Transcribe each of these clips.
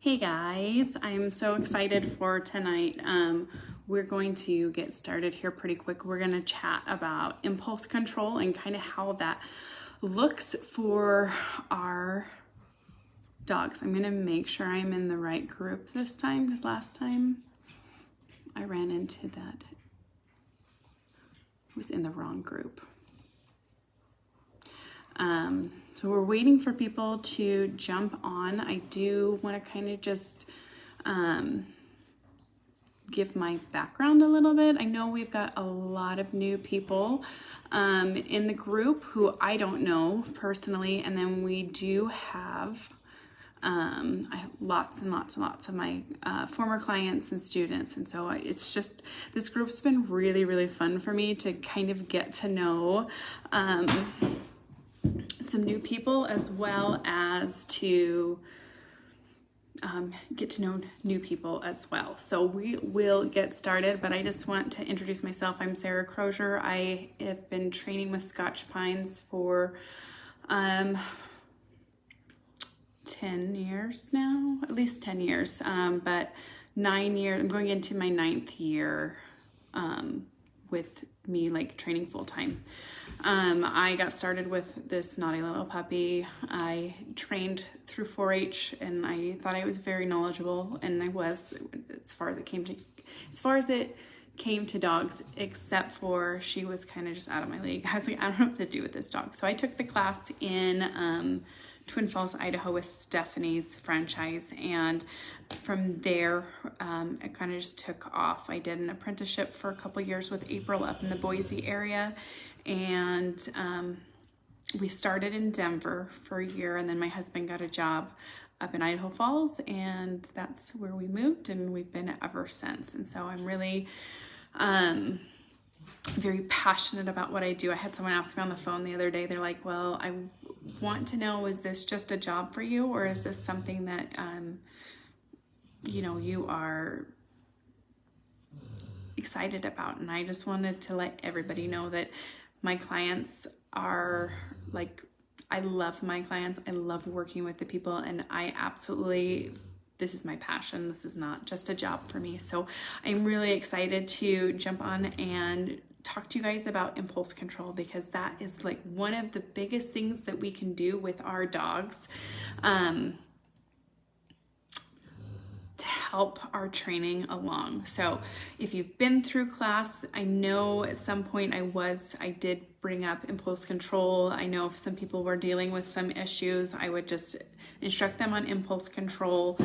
Hey guys, I'm so excited for tonight. We're going to get started here pretty quick. We're going to chat about impulse control and kind of how that looks for our dogs. I'm going to make sure I'm in the right group this time because last time I ran into that. I was in the wrong group. So we're waiting for people to jump on. I do want to kind of just give my background a little bit. I know we've got a lot of new people in the group who I don't know personally, and then we do have lots and lots and lots of my former clients and students, and so it's just, this group's been really, really fun for me to kind of get to know some new people, as well as to get to know new people as well. So we will get started, but I just want to introduce myself. I'm Sarah Crozier. I have been training with Scotch Pines for 10 years now, at least 10 years, but 9 years, I'm going into my 9th year with me like training full time. I got started with this naughty little puppy. I trained through 4-H and I thought I was very knowledgeable, and I was, as far as it came to dogs, except for she was kind of just out of my league. I was like, I don't know what to do with this dog. So I took the class in Twin Falls, Idaho with Stephanie's franchise, and from there it kind of just took off. I did an apprenticeship for a couple years with April up in the Boise area, and we started in Denver for a year, and then my husband got a job up in Idaho Falls, and that's where we moved, and we've been ever since. And so I'm really very passionate about what I do. I had someone ask me on the phone the other day, they're like, well, I want to know, is this just a job for you, or is this something that you are excited about? And I just wanted to let everybody know that my clients are like, I love my clients. I love working with the people, and I absolutely, this is my passion. This is not just a job for me. So I'm really excited to jump on and talk to you guys about impulse control, because that is like one of the biggest things that we can do with our dogs to help our training along. So if you've been through class, I know at some point I did bring up impulse control. I know if some people were dealing with some issues, I would just instruct them on impulse control.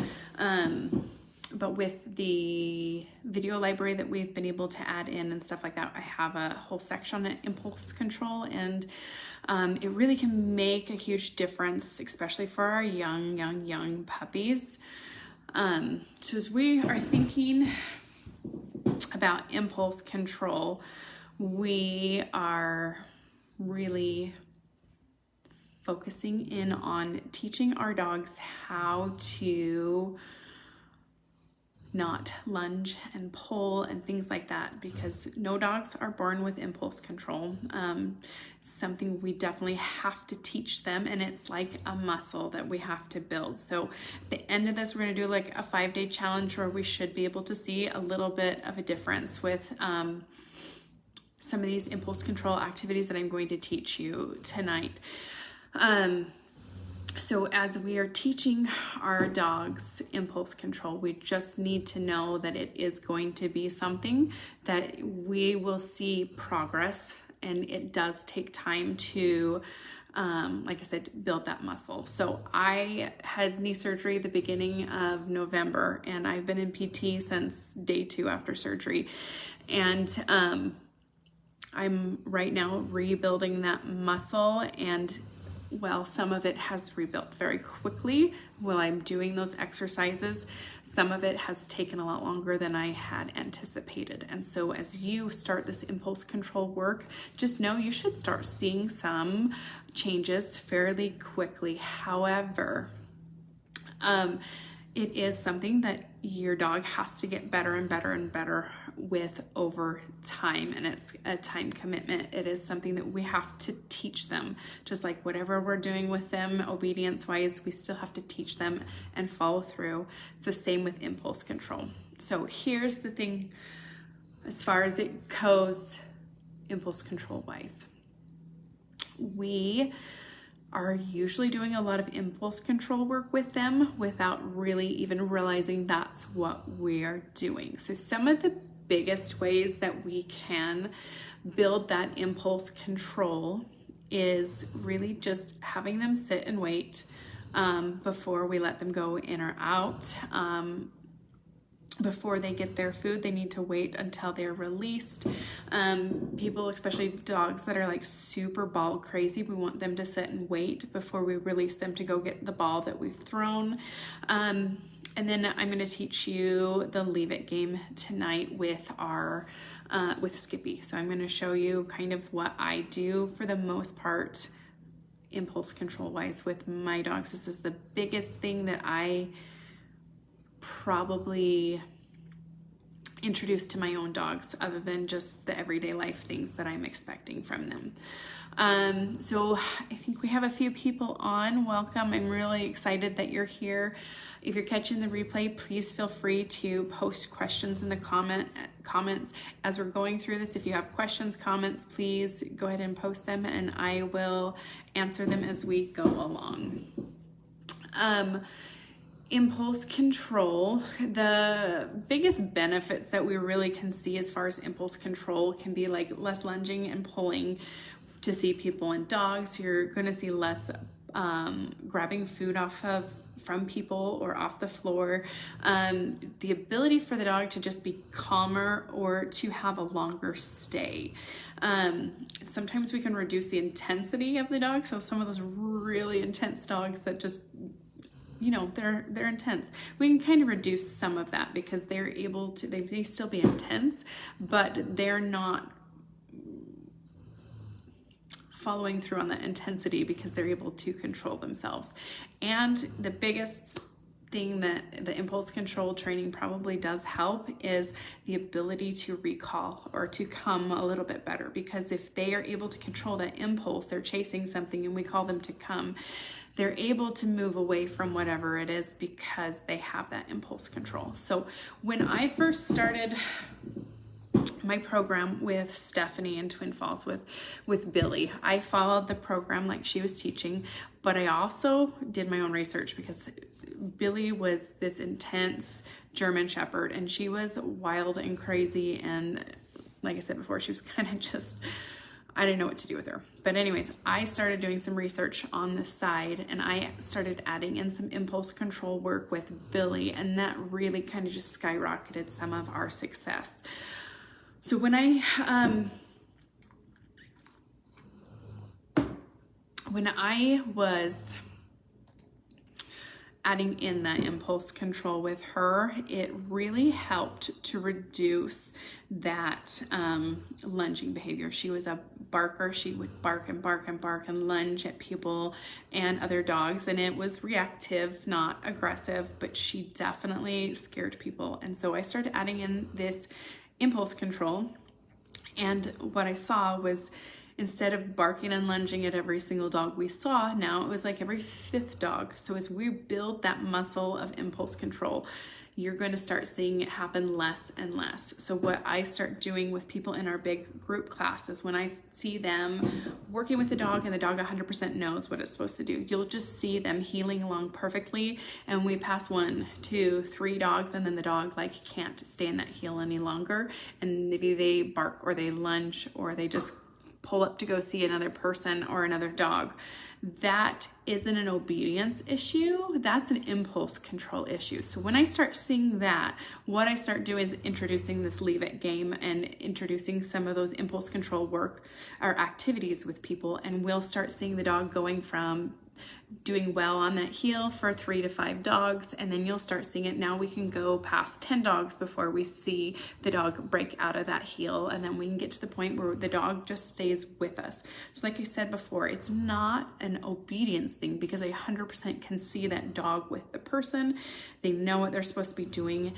But with the video library that we've been able to add in and stuff like that, I have a whole section on impulse control, and it really can make a huge difference, especially for our young puppies. So as we are thinking about impulse control, we are really focusing in on teaching our dogs how to not lunge and pull and things like that, because no dogs are born with impulse control. Something we definitely have to teach them, and it's like a muscle that we have to build. So at the end of this, we're going to do like a 5-day challenge where we should be able to see a little bit of a difference with some of these impulse control activities that I'm going to teach you tonight. So as we are teaching our dogs impulse control, we just need to know that it is going to be something that we will see progress, and it does take time to, like I said, build that muscle. So I had knee surgery the beginning of November, and I've been in PT since day 2 after surgery. And I'm right now rebuilding that muscle, and well, some of it has rebuilt very quickly while I'm doing those exercises. Some of it has taken a lot longer than I had anticipated. And so as you start this impulse control work, just know you should start seeing some changes fairly quickly. However, it is something that your dog has to get better and better and better with over time, and it's a time commitment. It is something that we have to teach them. Just like whatever we're doing with them obedience wise, we still have to teach them and follow through. It's the same with impulse control. So here's the thing, as far as it goes impulse control wise, we are usually doing a lot of impulse control work with them without really even realizing that's what we are doing. So some of the biggest ways that we can build that impulse control is really just having them sit and wait before we let them go in or out. Before they get their food, they need to wait until they're released. People, especially dogs that are like super ball crazy, we want them to sit and wait before we release them to go get the ball that we've thrown. And then I'm going to teach you the leave it game tonight with our with Skippy. So I'm going to show you kind of what I do for the most part impulse control wise with my dogs. This is the biggest thing that I probably introduced to my own dogs, other than just the everyday life things that I'm expecting from them. So I think we have a few people on. Welcome. I'm really excited that you're here. If you're catching the replay, please feel free to post questions in the comments as we're going through this. If you have questions, comments, please go ahead and post them and I will answer them as we go along. Impulse control, the biggest benefits that we really can see as far as impulse control can be like less lunging and pulling to see people and dogs. You're going to see less grabbing food from people or off the floor. The ability for the dog to just be calmer or to have a longer stay. Sometimes we can reduce the intensity of the dog. So some of those really intense dogs that just, you know, they're intense. We can kind of reduce some of that because they're able to, they may still be intense, but they're not following through on that intensity because they're able to control themselves. And the biggest thing that the impulse control training probably does help is the ability to recall or to come a little bit better, because if they are able to control that impulse, they're chasing something and we call them to come, they're able to move away from whatever it is because they have that impulse control. So when I first started my program with Stephanie in Twin Falls with Billy, I followed the program like she was teaching, but I also did my own research because Billy was this intense German Shepherd and she was wild and crazy, and like I said before, she was kind of just, I didn't know what to do with her. But anyways, I started doing some research on the side and I started adding in some impulse control work with Billy, and that really kind of just skyrocketed some of our success. So when I was adding in that impulse control with her, it really helped to reduce that lunging behavior. She was a barker. She would bark and bark and bark and lunge at people and other dogs, and it was reactive, not aggressive, but she definitely scared people. And so I started adding in this impulse control, and what I saw was, instead of barking and lunging at every single dog we saw, now it was like every fifth dog. So as we build that muscle of impulse control, you're going to start seeing it happen less and less. So what I start doing with people in our big group classes, when I see them working with the dog and the dog 100% knows what it's supposed to do, you'll just see them healing along perfectly. And we pass 1, 2, 3 dogs, and then the dog like can't stay in that heel any longer. And maybe they bark or they lunge or they just pull up to go see another person or another dog. That isn't an obedience issue, that's an impulse control issue. So when I start seeing that, what I start doing is introducing this leave it game and introducing some of those impulse control work or activities with people, and we'll start seeing the dog going from doing well on that heel for 3 to 5 dogs, and then you'll start seeing it. Now we can go past 10 dogs before we see the dog break out of that heel, and then we can get to the point where the dog just stays with us. So like I said before, it's not an obedience thing, because I 100% can see that dog with the person. They know what they're supposed to be doing,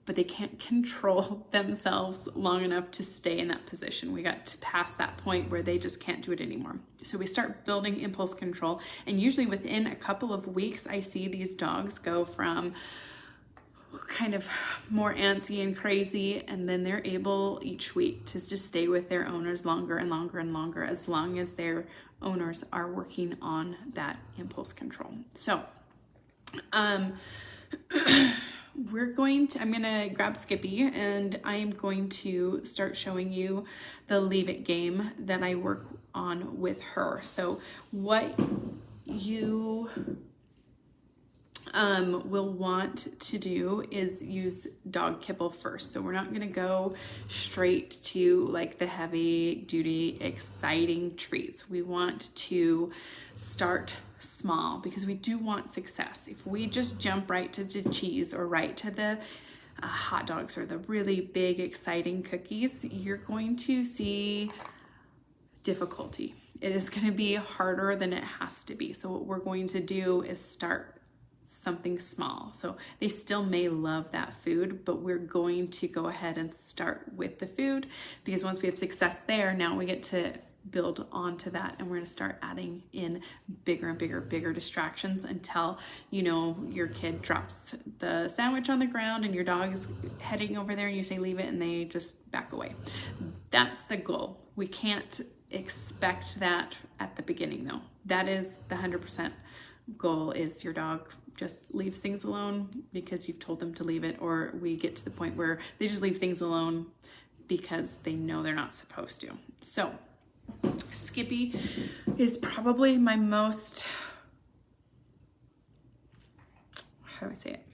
but they can't control themselves long enough to stay in that position. We got to past that point where they just can't do it anymore. So we start building impulse control, and usually within a couple of weeks, I see these dogs go from kind of more antsy and crazy, and then they're able each week to just stay with their owners longer and longer and longer, as long as their owners are working on that impulse control. So, I'm gonna grab Skippy, and I am going to start showing you the leave it game that I work on with her. So what you will want to do is use dog kibble first. So we're not gonna go straight to like the heavy duty, exciting treats. We want to start small, because we do want success. If we just jump right to the cheese or right to the hot dogs or the really big, exciting cookies, you're going to see difficulty. It is going to be harder than it has to be. So what we're going to do is start something small. So they still may love that food, but we're going to go ahead and start with the food, because once we have success there, now we get to build onto that, and we're going to start adding in bigger and bigger distractions until, you know, your kid drops the sandwich on the ground and your dog is heading over there and you say leave it, and they just back away. That's the goal. We can't expect that at the beginning though. That is the 100% goal, is your dog just leaves things alone because you've told them to leave it, or we get to the point where they just leave things alone because they know they're not supposed to. So Skippy is probably my most, how do I say it?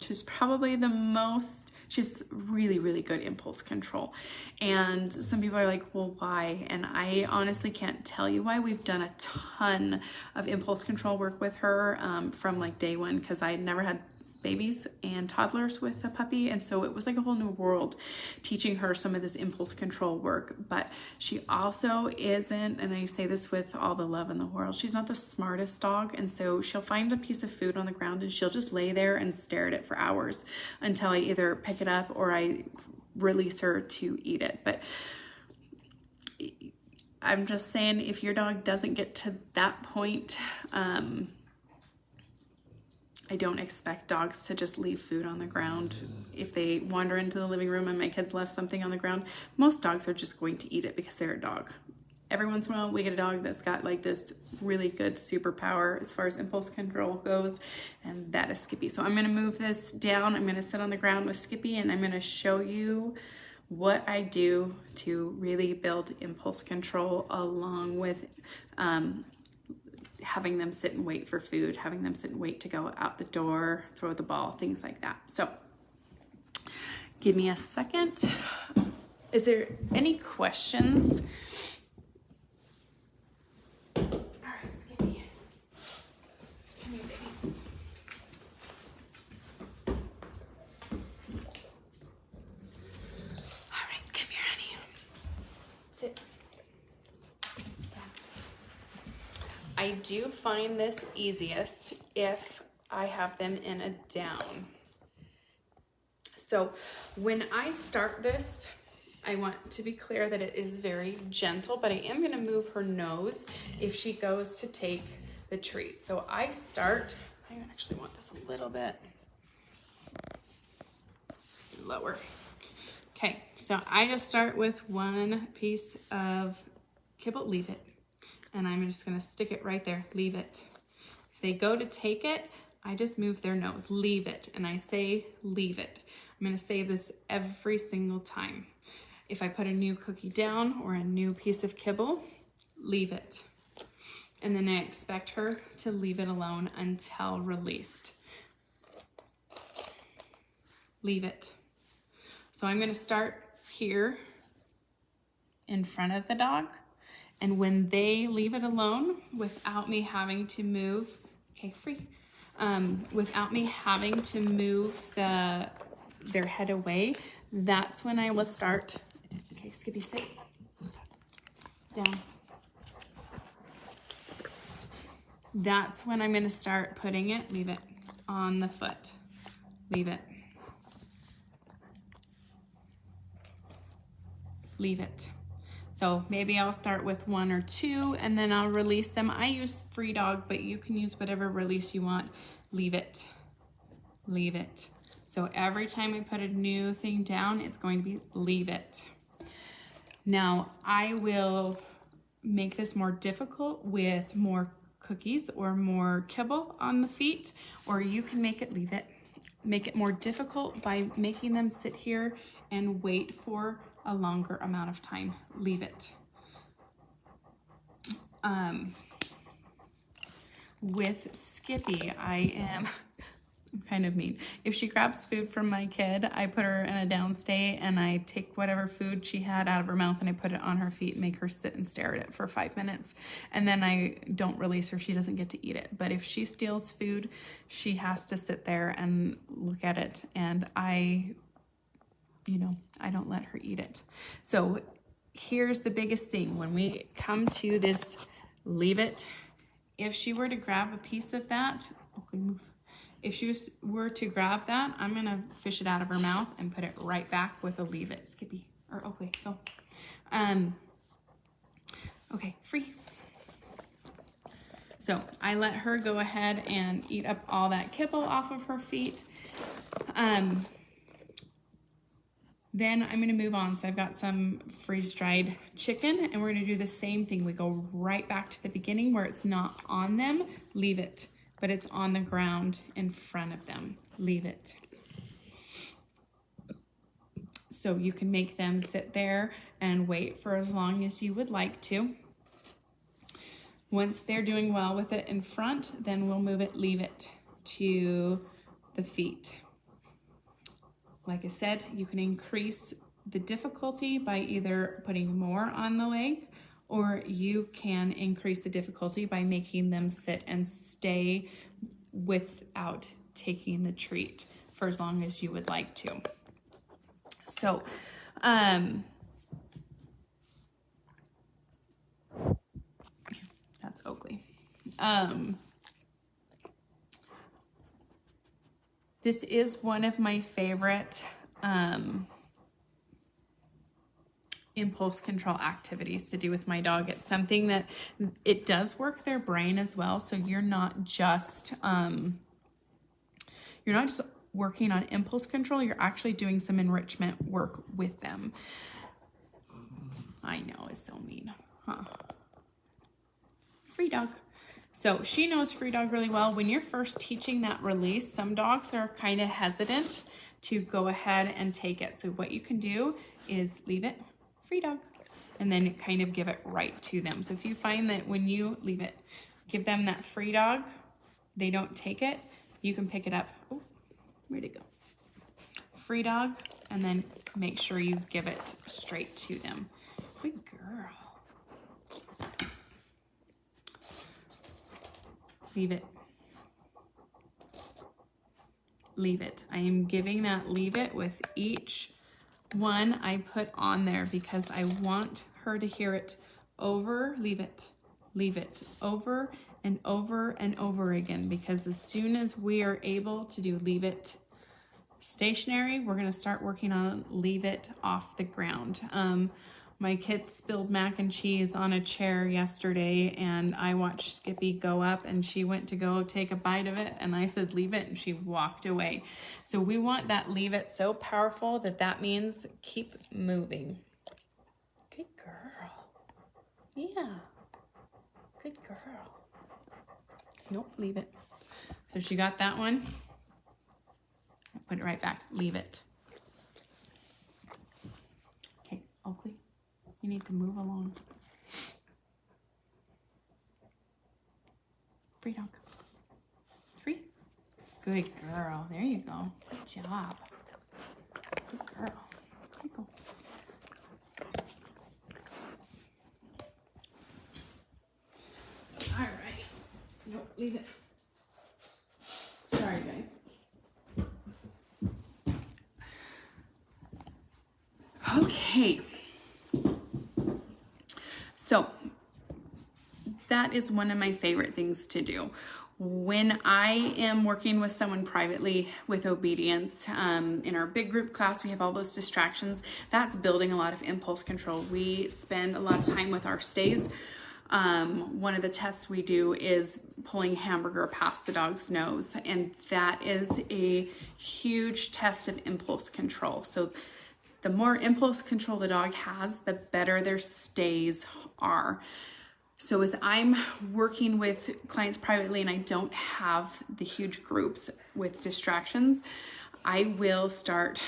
She's probably the most, she's really good impulse control. And some people are like, well, why? And I honestly can't tell you why. We've done a ton of impulse control work with her from like day one, because I never had babies and toddlers with a puppy, and so it was like a whole new world teaching her some of this impulse control work. But she also isn't, and I say this with all the love in the world, she's not the smartest dog, and so she'll find a piece of food on the ground and she'll just lay there and stare at it for hours until I either pick it up or I release her to eat it. But I'm just saying, if your dog doesn't get to that point, I don't expect dogs to just leave food on the ground. If they wander into the living room and my kids left something on the ground, most dogs are just going to eat it because they're a dog. Every once in a while, we get a dog that's got like this really good superpower as far as impulse control goes, and that is Skippy. So I'm gonna move this down. I'm gonna sit on the ground with Skippy, and I'm gonna show you what I do to really build impulse control, along with having them sit and wait for food, having them sit and wait to go out the door, throw the ball, things like that. So give me a second. Is there any questions? All right, Skippy. Come here, baby. All right, come here, honey. Sit. I do find this easiest if I have them in a down. So when I start this, I want to be clear that it is very gentle, but I am going to move her nose if she goes to take the treat. So I actually want this a little bit lower. Okay, so I just start with one piece of kibble, leave it. And I'm just gonna stick it right there, leave it. If they go to take it, I just move their nose, leave it, and I say, leave it. I'm gonna say this every single time. If I put a new cookie down or a new piece of kibble, leave it. And then I expect her to leave it alone until released. Leave it. So I'm gonna start here in front of the dog, And when they leave it alone without me having to move, okay, free, without me having to move their head away, that's when I will start. Okay, Skippy, sit down. That's when I'm gonna start putting it, leave it, on the foot. Leave it. Leave it. So maybe I'll start with 1 or 2 and then I'll release them. I use Free Dog, but you can use whatever release you want. Leave it. Leave it. So every time I put a new thing down, it's going to be leave it. Now I will make this more difficult with more cookies or more kibble on the feet, or you can make it leave it. Make it more difficult by making them sit here and wait for a longer amount of time. Leave it. With Skippy, I'm kind of mean. If she grabs food from my kid, I put her in a downstay and I take whatever food she had out of her mouth and I put it on her feet and make her sit and stare at it for 5 minutes. And then I don't release her. She doesn't get to eat it. But if she steals food, she has to sit there and look at it. And I don't let her eat it. So here's the biggest thing. When we come to this leave it, if she were to grab a piece of that, okay, move. If she were to grab that, I'm gonna fish it out of her mouth and put it right back with a leave it. Skippy, or Oakley, go. Okay, free. So I let her go ahead and eat up all that kibble off of her feet. Then I'm gonna move on. So I've got some freeze-dried chicken and we're gonna do the same thing. We go right back to the beginning where it's not on them, leave it, but it's on the ground in front of them, leave it. So you can make them sit there and wait for as long as you would like to. Once they're doing well with it in front, then we'll move it, leave it to the feet. Like I said, you can increase the difficulty by either putting more on the leg, or you can increase the difficulty by making them sit and stay without taking the treat for as long as you would like to. So, that's Oakley. This is one of my favorite impulse control activities to do with my dog. It's something that it does work their brain as well. So you're not just working on impulse control, you're actually doing some enrichment work with them. I know, it's so mean, huh? Free Dog. So she knows Free Dog really well. When you're first teaching that release, some dogs are kind of hesitant to go ahead and take it. So what you can do is leave it, Free Dog, and then kind of give it right to them. So if you find that when you leave it, give them that Free Dog, they don't take it, you can pick it up. Oh, where'd it go? Free Dog, and then make sure you give it straight to them. Good girl. Leave it. Leave it. I am giving that leave it with each one I put on there because I want her to hear it over, leave it, over and over and over again, because as soon as we are able to do leave it stationary, we're going to start working on leave it off the ground. My kids spilled mac and cheese on a chair yesterday and I watched Skippy go up and she went to go take a bite of it and I said leave it and she walked away. So we want that leave it so powerful that that means keep moving. Good girl. Yeah. Good girl. Nope, leave it. So she got that one. Put it right back. Leave it. Okay, Oakley. You need to move along. Free Dog. Free. Good girl. There you go. Good job. Good girl. There you go. leave it. Sorry, guys. Okay. So that is one of my favorite things to do. When I am working with someone privately with obedience, in our big group class, we have all those distractions. That's building a lot of impulse control. We spend a lot of time with our stays. One of the tests we do is pulling hamburger past the dog's nose, and that is a huge test of impulse control. So the more impulse control the dog has, the better their stays are. So as I'm working with clients privately and I don't have the huge groups with distractions, I will start,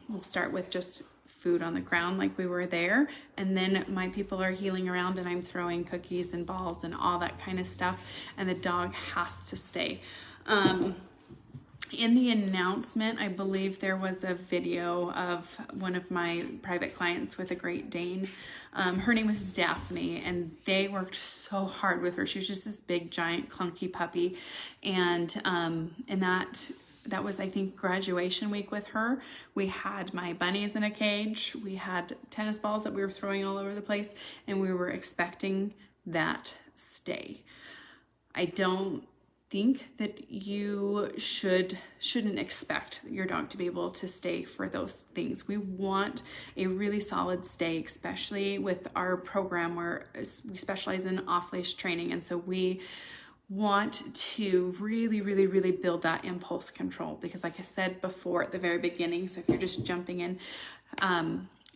we'll start with just food on the ground like we were there. And then my people are heeling around and I'm throwing cookies and balls and all that kind of stuff. And the dog has to stay. In the announcement, I believe there was a video of one of my private clients with a Great Dane. Her name was Daphne, and they worked so hard with her. She was just this big, giant, clunky puppy. And that was, I think, graduation week with her. We had my bunnies in a cage. We had tennis balls that we were throwing all over the place, and we were expecting that stay. I don't think that you shouldn't expect your dog to be able to stay for those things. We want a really solid stay, especially with our program where we specialize in off-leash training. And so we want to really, really, really build that impulse control, because like I said before at the very beginning, so if you're just jumping in,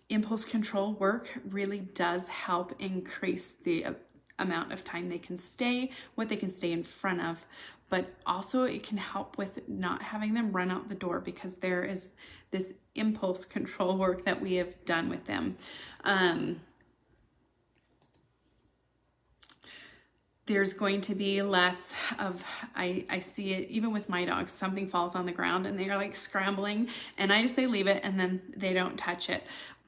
impulse control work really does help increase the amount of time they can stay, what they can stay in front of, but also it can help with not having them run out the door, because there is this impulse control work that we have done with them. There's going to be less of, I see it even with my dogs, something falls on the ground and they are like scrambling and I just say leave it and then they don't touch it.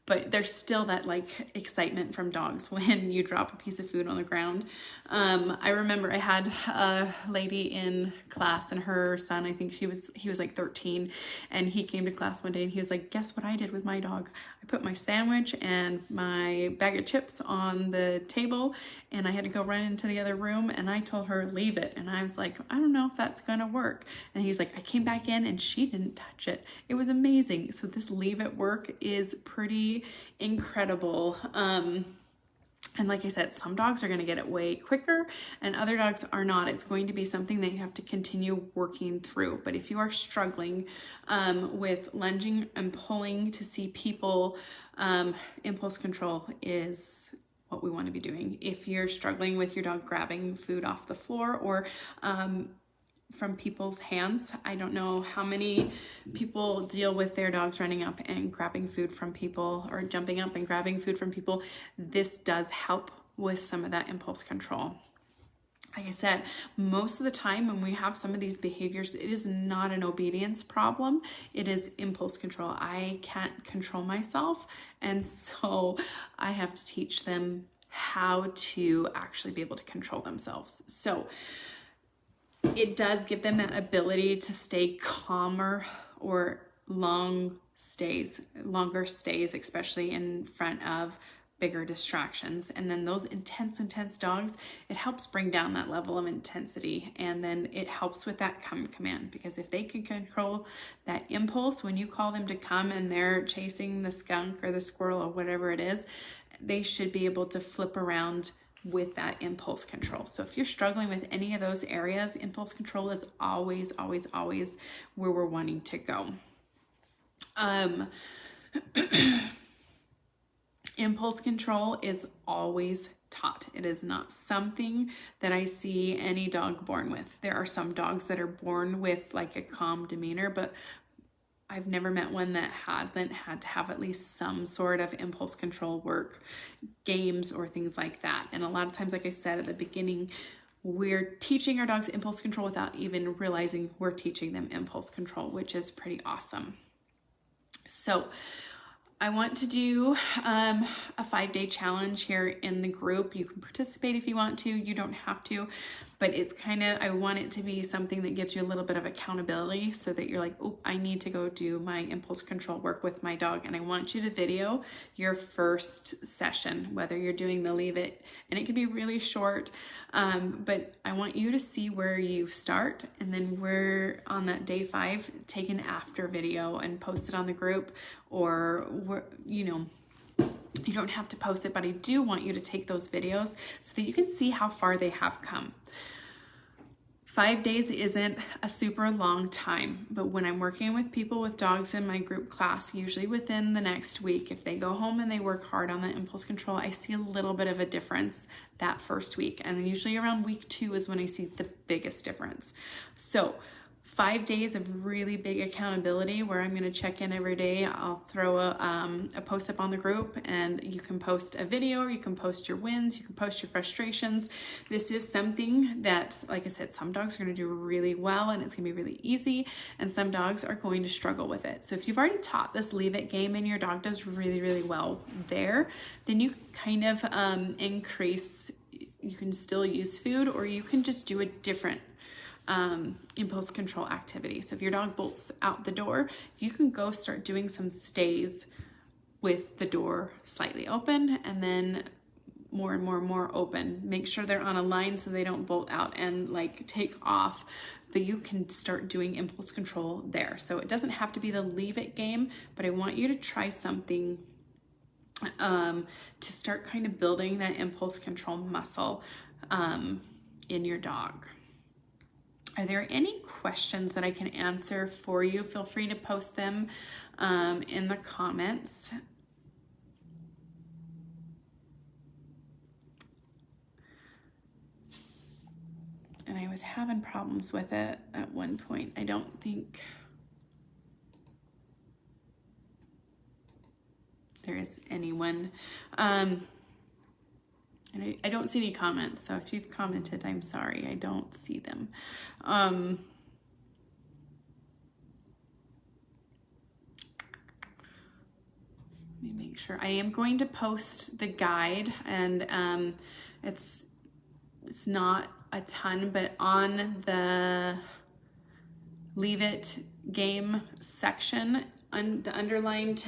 But there's still that like excitement from dogs when you drop a piece of food on the ground. I remember I had a lady in class and her son, I think he was like 13, and he came to class one day and he was like, guess what I did with my dog? I put my sandwich and my bag of chips on the table and I had to go run into the other room and I told her, leave it. And I was like, I don't know if that's gonna work. And he's like, I came back in and she didn't touch it. It was amazing. So this leave it work is pretty incredible. And like I said, some dogs are going to get it way quicker and other dogs are not. It's going to be something that you have to continue working through. But if you are struggling with lunging and pulling to see people, impulse control is what we want to be doing. If you're struggling with your dog grabbing food off the floor or from people's hands, I don't know how many people deal with their dogs running up and grabbing food from people or jumping up and grabbing food from people. This does help with some of that impulse control. Like I said, most of the time when we have some of these behaviors, it is not an obedience problem. It is impulse control. I can't control myself, and so I have to teach them how to actually be able to control themselves. So it does give them that ability to stay calmer or longer stays, especially in front of bigger distractions. And then those intense dogs, it helps bring down that level of intensity. And then it helps with that come command, because if they can control that impulse when you call them to come and they're chasing the skunk or the squirrel or whatever it is, they should be able to flip around with that impulse control. So if you're struggling with any of those areas, impulse control is always where we're wanting to go. Impulse control is always taught. It is not something that I see any dog born with. There are some dogs that are born with like a calm demeanor, but I've never met one that hasn't had to have at least some sort of impulse control work, games or things like that. And a lot of times, like I said at the beginning, we're teaching our dogs impulse control without even realizing we're teaching them impulse control, which is pretty awesome. So I want to do a 5-day challenge here in the group. You can participate if you want to. You don't have to. but it's kind of, I want it to be something that gives you a little bit of accountability so that you're like, oh, I need to go do my impulse control work with my dog. And I want you to video your first session, whether you're doing the leave it, and it can be really short, but I want you to see where you start, and then we're on that day 5, take an after video and post it on the group, or you know, you don't have to post it, but I do want you to take those videos so that you can see how far they have come. 5 days isn't a super long time, but when I'm working with people with dogs in my group class, usually within the next week, if they go home and they work hard on that impulse control, I see a little bit of a difference that first week. And then usually around week 2 is when I see the biggest difference. So 5 days of really big accountability where I'm going to check in every day. I'll throw a post up on the group, and you can post a video, or you can post your wins, you can post your frustrations. This is something that, like I said, some dogs are going to do really well and it's going to be really easy, and some dogs are going to struggle with it. So if you've already taught this leave it game and your dog does really, really well there, then you kind of increase, you can still use food, or you can just do a different impulse control activity. So if your dog bolts out the door, you can go start doing some stays with the door slightly open, and then more and more open. Make sure they're on a line so they don't bolt out and like take off, but you can start doing impulse control there. So it doesn't have to be the leave it game, but I want you to try something to start kind of building that impulse control muscle in your dog. Are there any questions that I can answer for you? Feel free to post them in the comments. And I was having problems with it at one point. I don't think there is anyone. And I don't see any comments, so if you've commented, I'm sorry, I don't see them. Let me make sure. I am going to post the guide, and it's not a ton, but on the leave it game section, the underlined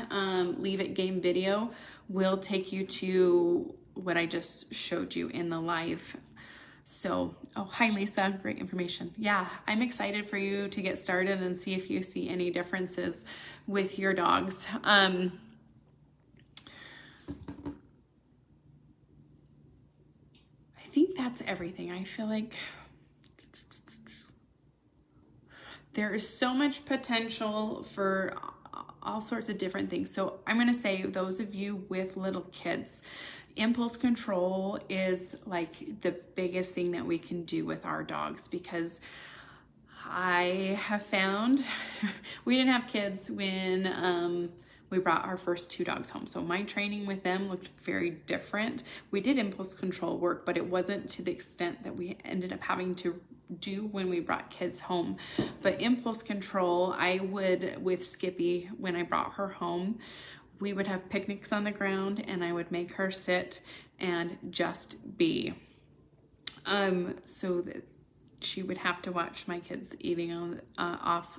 leave it game video will take you to what I just showed you in the live. So, oh, hi Lisa, great information. Yeah, I'm excited for you to get started and see if you see any differences with your dogs. I think that's everything. I feel like there is so much potential for all sorts of different things. So I'm going to say, those of you with little kids, impulse control is like the biggest thing that we can do with our dogs, because I have found we didn't have kids when we brought our first 2 dogs home. So my training with them looked very different. We did impulse control work, but it wasn't to the extent that we ended up having to do when we brought kids home. But impulse control, I would, with Skippy, when I brought her home, we would have picnics on the ground, and I would make her sit and just be. So that she would have to watch my kids eating on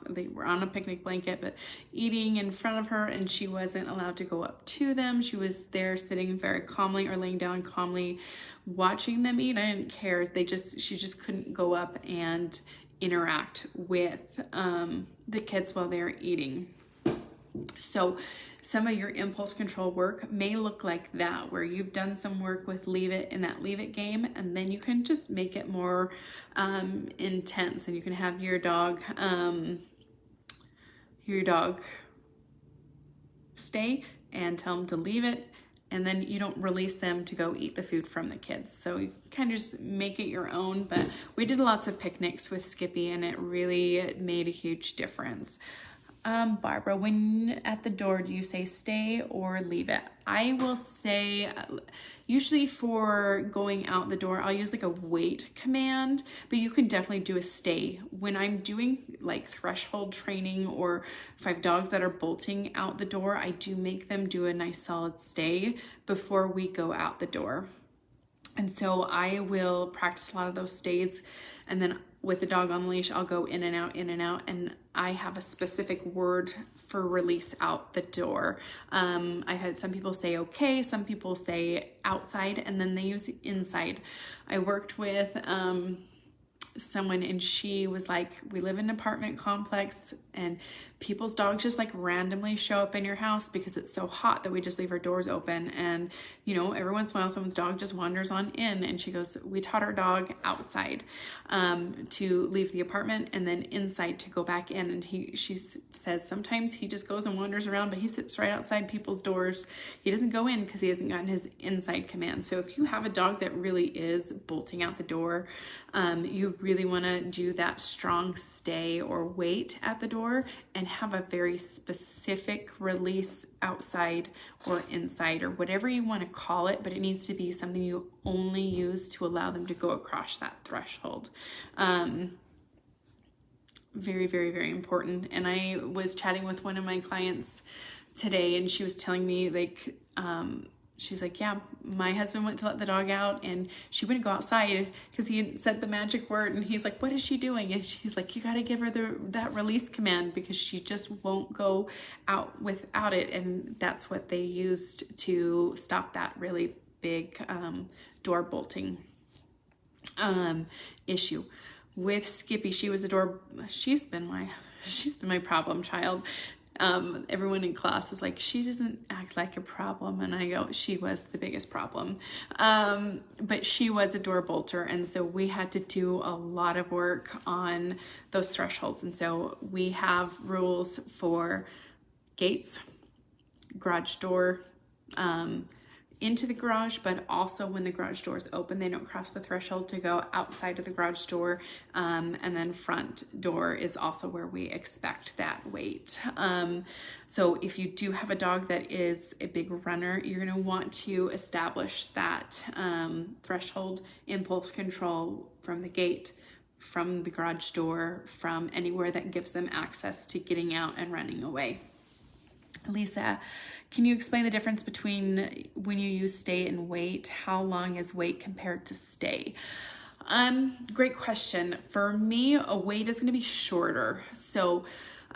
they were on a picnic blanket, but eating in front of her, and she wasn't allowed to go up to them. She was there sitting very calmly, or laying down calmly, watching them eat. I didn't care. She just couldn't go up and interact with the kids while they were eating. So some of your impulse control work may look like that, where you've done some work with leave it in that leave it game, and then you can just make it more intense, and you can have your dog stay and tell them to leave it, and then you don't release them to go eat the food from the kids. So you kind of just make it your own. But we did lots of picnics with Skippy, and it really made a huge difference. Barbara, when at the door, do you say stay or leave it? I will say, usually for going out the door, I'll use like a wait command, but you can definitely do a stay. When I'm doing like threshold training, or if I have dogs that are bolting out the door, I do make them do a nice solid stay before we go out the door. And so I will practice a lot of those stays. And then with the dog on the leash, I'll go in and out, in and out. And I have a specific word for release out the door. I had some people say okay, some people say outside, and then they use inside. I worked with someone and she was like, we live in an apartment complex and people's dogs just like randomly show up in your house because it's so hot that we just leave our doors open, and you know, every once in a while someone's dog just wanders on in. And she goes, we taught our dog outside to leave the apartment and then inside to go back in. And she says sometimes he just goes and wanders around, but he sits right outside people's doors. He doesn't go in because he hasn't gotten his inside command. So if you have a dog that really is bolting out the door, you really want to do that strong stay or wait at the door and have a very specific release outside or inside or whatever you want to call it, but it needs to be something you only use to allow them to go across that threshold. Very, very, very important. And I was chatting with one of my clients today and she was telling me like, she's like, yeah, my husband went to let the dog out and she wouldn't go outside because he said the magic word. And he's like, what is she doing? And she's like, you got to give her that release command because she just won't go out without it. And that's what they used to stop that really big door bolting issue. With Skippy, she's been my problem child. Everyone in class is like, she doesn't act like a problem. And I go, she was the biggest problem. But she was a door bolter. And so we had to do a lot of work on those thresholds. And so we have rules for gates, garage door, into the garage, but also when the garage door is open, they don't cross the threshold to go outside of the garage door. And then front door is also where we expect that weight. So if you do have a dog that is a big runner, you're going to want to establish that threshold impulse control from the gate, from the garage door, from anywhere that gives them access to getting out and running away. Lisa, can you explain the difference between when you use stay and wait? How long is wait compared to stay? Great question. For me, a wait is going to be shorter. So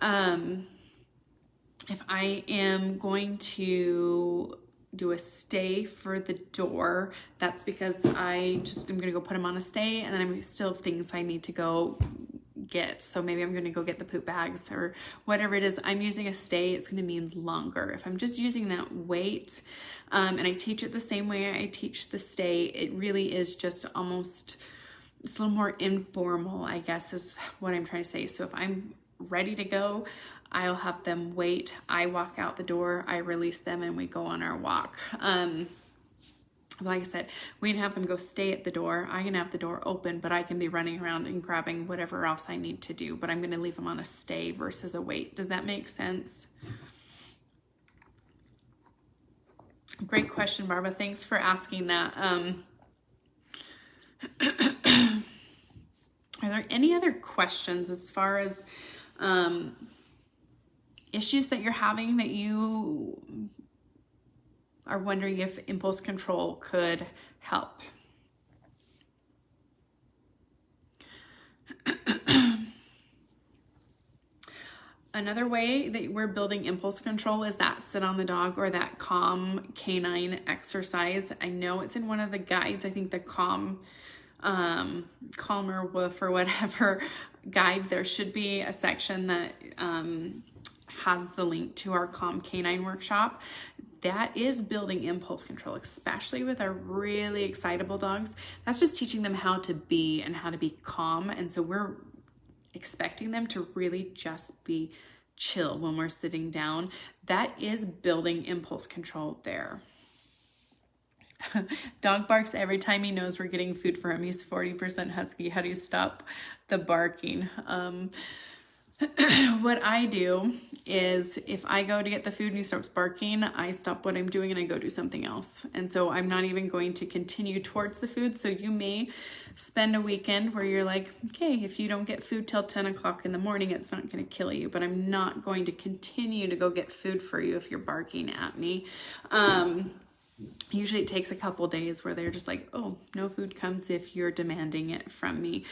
if I am going to do a stay for the door, that's because I just am going to go put him on a stay and then I still have things I need to go get. So maybe I'm going to go get the poop bags or whatever it is. I'm using a stay, it's going to mean longer. If I'm just using that wait, and I teach it the same way I teach the stay, it really is just almost, it's a little more informal, I guess is what I'm trying to say. So if I'm ready to go, I'll have them wait. I walk out the door, I release them, and we go on our walk. Like I said, we can have them go stay at the door. I can have the door open, but I can be running around and grabbing whatever else I need to do. But I'm going to leave them on a stay versus a wait. Does that make sense? Great question, Barbara. Thanks for asking that. Are there any other questions as far as issues that you're having that you are wondering if impulse control could help? Another way that we're building impulse control is that sit on the dog or that calm canine exercise. I know it's in one of the guides. I think the calmer woof or whatever guide, there should be a section that has the link to our calm canine workshop. That is building impulse control, especially with our really excitable dogs. That's just teaching them how to be and how to be calm. And so we're expecting them to really just be chill when we're sitting down. That is building impulse control there. Dog barks every time he knows we're getting food for him. He's 40% husky. How do you stop the barking? What I do is if I go to get the food and he starts barking, I stop what I'm doing and I go do something else. And so I'm not even going to continue towards the food. So you may spend a weekend where you're like, okay, if you don't get food till 10 o'clock in the morning, it's not going to kill you, but I'm not going to continue to go get food for you if you're barking at me. Usually it takes a couple days where they're just like, oh, no food comes if you're demanding it from me,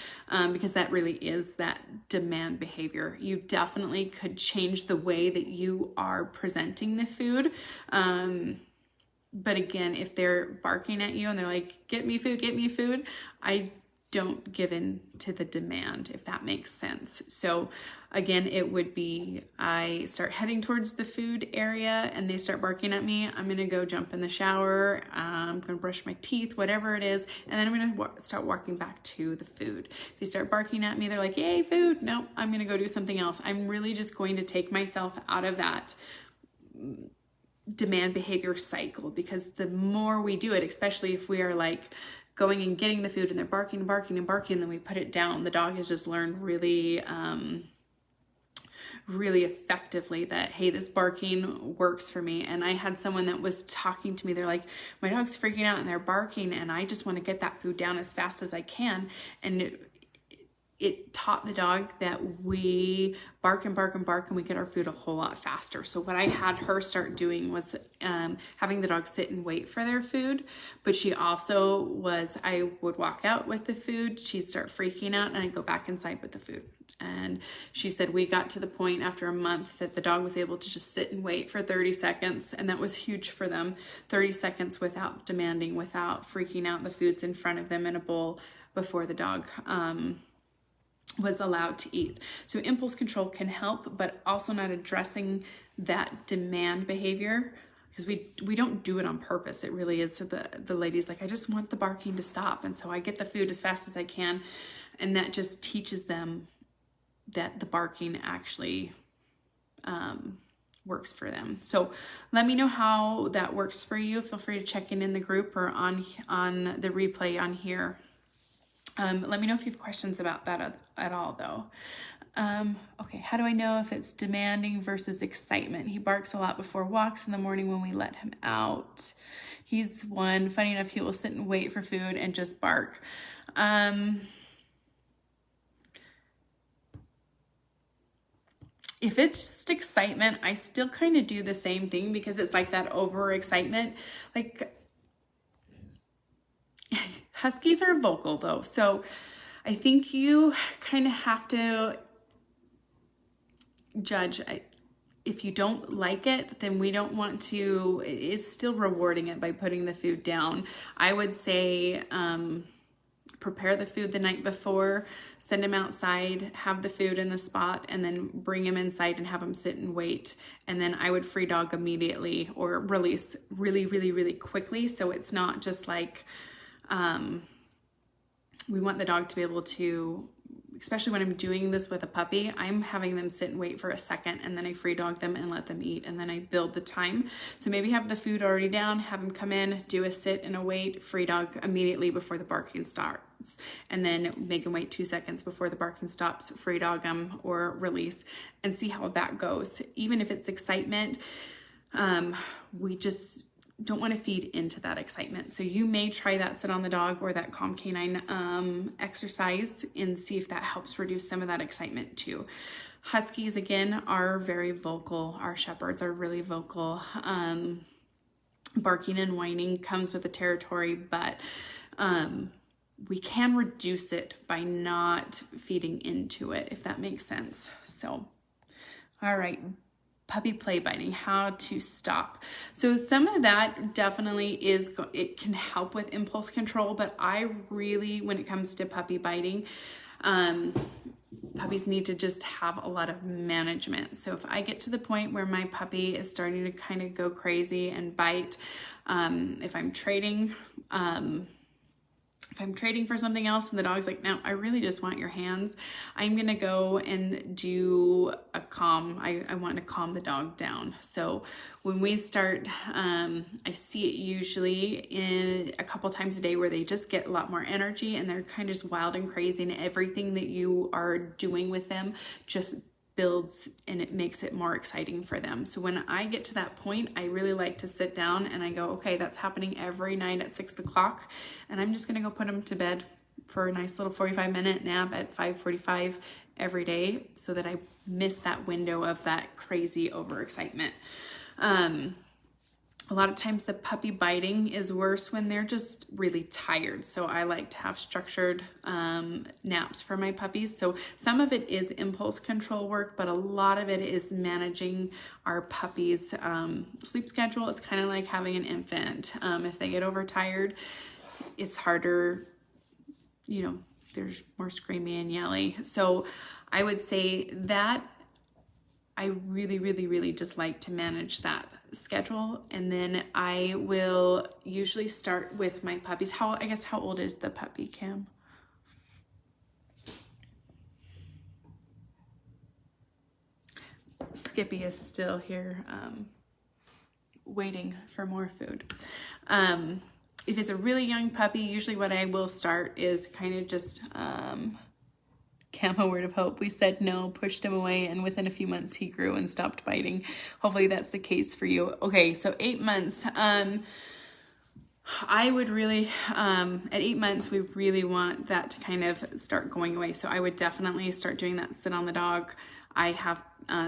because that really is that demand behavior. You definitely could change the way that you are presenting the food. But again, if they're barking at you and they're like, get me food, I don't give in to the demand, if that makes sense. So again, it would be, I start heading towards the food area and they start barking at me. I'm going to go jump in the shower. I'm going to brush my teeth, whatever it is. And then I'm going to start walking back to the food. If they start barking at me, they're like, yay, food. No, I'm going to go do something else. I'm really just going to take myself out of that demand behavior cycle, because the more we do it, especially if we are like going and getting the food and they're barking and barking and barking, and then we put it down, the dog has just learned really effectively that, hey, this barking works for me. And I had someone that was talking to me, they're like, my dog's freaking out and they're barking and I just want to get that food down as fast as I can. And it taught the dog that we bark and bark and bark and we get our food a whole lot faster. So what I had her start doing was having the dog sit and wait for their food. But she also was, I would walk out with the food, she'd start freaking out, and I'd go back inside with the food. And she said we got to the point after a month that the dog was able to just sit and wait for 30 seconds. And that was huge for them. 30 seconds without demanding, without freaking out. The food's in front of them in a bowl before the dog was allowed to eat. So impulse control can help, but also not addressing that demand behavior, because we don't do it on purpose. It really is. So the lady's like, I just want the barking to stop. And so I get the food as fast as I can. And that just teaches them that the barking actually works for them. So let me know how that works for you. Feel free to check in the group or on the replay on here. Let me know if you have questions about that at all, though. Okay, how do I know if it's demanding versus excitement? He barks a lot before walks in the morning when we let him out. He's one. Funny enough, he will sit and wait for food and just bark. If it's just excitement, I still kind of do the same thing, because it's like that overexcitement. Like, Huskies are vocal though, so I think you kind of have to judge. If you don't like it, then we don't want to, it's still rewarding it by putting the food down. I would say prepare the food the night before, send him outside, have the food in the spot, and then bring him inside and have him sit and wait. And then I would free dog immediately or release really, really, really quickly. So it's not just like, we want the dog to be able to, especially when I'm doing this with a puppy, I'm having them sit and wait for a second, and then I free dog them and let them eat, and then I build the time. So maybe have the food already down, have them come in, do a sit and a wait, free dog immediately before the barking starts, and then make them wait 2 seconds before the barking stops, free dog them or release, and see how that goes. Even if it's excitement, we just don't want to feed into that excitement. So you may try that sit on the dog or that calm canine exercise and see if that helps reduce some of that excitement too. Huskies, again, are very vocal. Our shepherds are really vocal. Barking and whining comes with the territory, but we can reduce it by not feeding into it, if that makes sense. So, all right. Puppy play biting, how to stop. So some of that definitely is, it can help with impulse control, but I really, when it comes to puppy biting, puppies need to just have a lot of management. So if I get to the point where my puppy is starting to kind of go crazy and bite, if I'm trading for something else and the dog's like, no, I really just want your hands, I'm going to go and do a calm. I want to calm the dog down. So when we start, I see it usually in a couple times a day where they just get a lot more energy and they're kind of just wild and crazy, and everything that you are doing with them just builds and it makes it more exciting for them. So when I get to that point, I really like to sit down and I go, okay, that's happening every night at 6 o'clock. And I'm just going to go put them to bed for a nice little 45-minute nap at 5:45 every day, so that I miss that window of that crazy overexcitement. A lot of times the puppy biting is worse when they're just really tired. So I like to have structured naps for my puppies. So some of it is impulse control work, but a lot of it is managing our puppy's sleep schedule. It's kind of like having an infant. If they get overtired, it's harder, you know, there's more screaming and yelling. So I would say that I really, really, really just like to manage that schedule. And then I will usually start with my puppies. How old is the puppy, Cam? Skippy is still here waiting for more food. If it's a really young puppy, usually what I will start is kind of just Cam, a word of hope. We said no, pushed him away, and within a few months he grew and stopped biting. Hopefully that's the case for you. Okay, so 8 months. I would really, at 8 months, we really want that to kind of start going away. So I would definitely start doing that sit on the dog. I have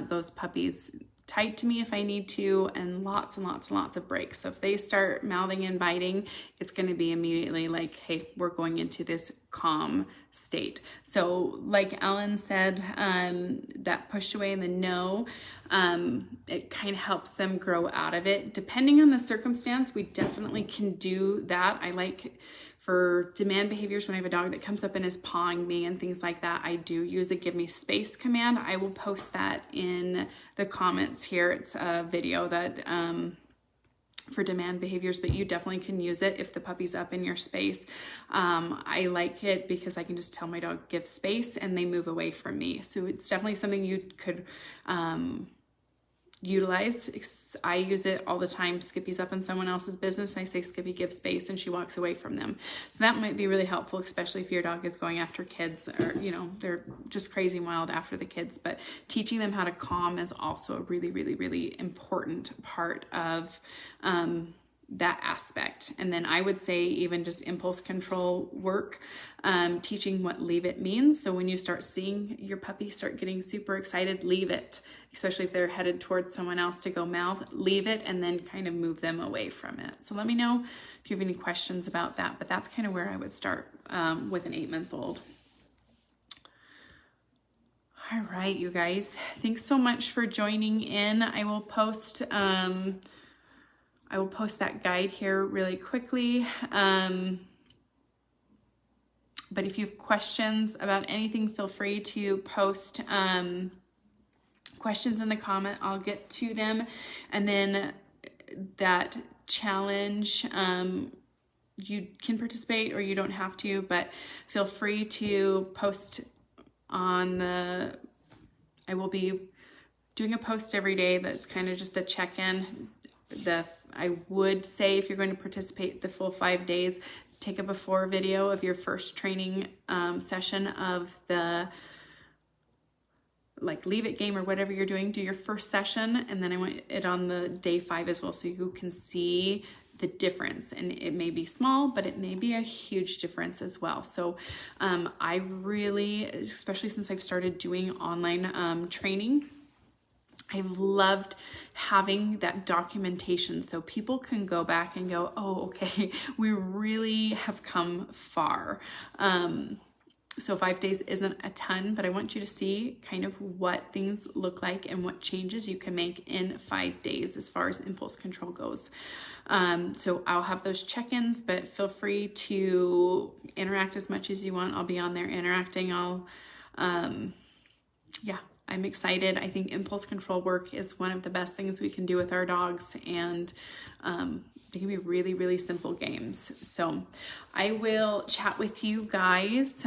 those puppies tight to me if I need to, and lots and lots and lots of breaks. So if they start mouthing and biting, it's going to be immediately like, hey, we're going into this calm state. So like Ellen said, that push away and the no, it kind of helps them grow out of it. Depending on the circumstance, we definitely can do that. I like for demand behaviors, when I have a dog that comes up and is pawing me and things like that, I do use a give me space command. I will post that in the comments here. It's a video that for demand behaviors, but you definitely can use it if the puppy's up in your space. I like it because I can just tell my dog give space and they move away from me. So it's definitely something you could utilize. I use it all the time. Skippy's up in someone else's business. I say, Skippy, give space, and she walks away from them. So that might be really helpful, especially if your dog is going after kids, or, you know, they're just crazy wild after the kids. But teaching them how to calm is also a really, really, really important part of that aspect. And then I would say even just impulse control work, teaching what leave it means. So when you start seeing your puppy start getting super excited, leave it, especially if they're headed towards someone else to go mouth, leave it, and then kind of move them away from it. So let me know if you have any questions about that, but that's kind of where I would start with an 8-month-old. All right, you guys, thanks so much for joining in. I will post that guide here really quickly. But if you have questions about anything, feel free to post questions in the comment. I'll get to them. And then that challenge, you can participate or you don't have to, but feel free to post on I will be doing a post every day that's kind of just a check-in. I would say if you're going to participate the full 5 days, take a before video of your first training session of the leave it game or whatever you're doing. Do your first session, and then I want it on the day 5 as well, so you can see the difference. And it may be small, but it may be a huge difference as well. So I really, especially since I've started doing online training, I've loved having that documentation so people can go back and go, oh, okay, we really have come far. So 5 days isn't a ton, but I want you to see kind of what things look like and what changes you can make in 5 days as far as impulse control goes. So I'll have those check-ins, but feel free to interact as much as you want. I'll be on there interacting. Yeah, I'm excited. I think impulse control work is one of the best things we can do with our dogs, and they can be really, really simple games. So I will chat with you guys,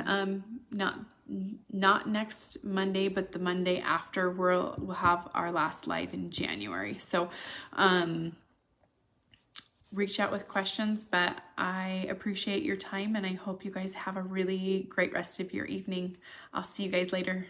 not next Monday, but the Monday after. We'll have our last live in January. So reach out with questions, but I appreciate your time, and I hope you guys have a really great rest of your evening. I'll see you guys later.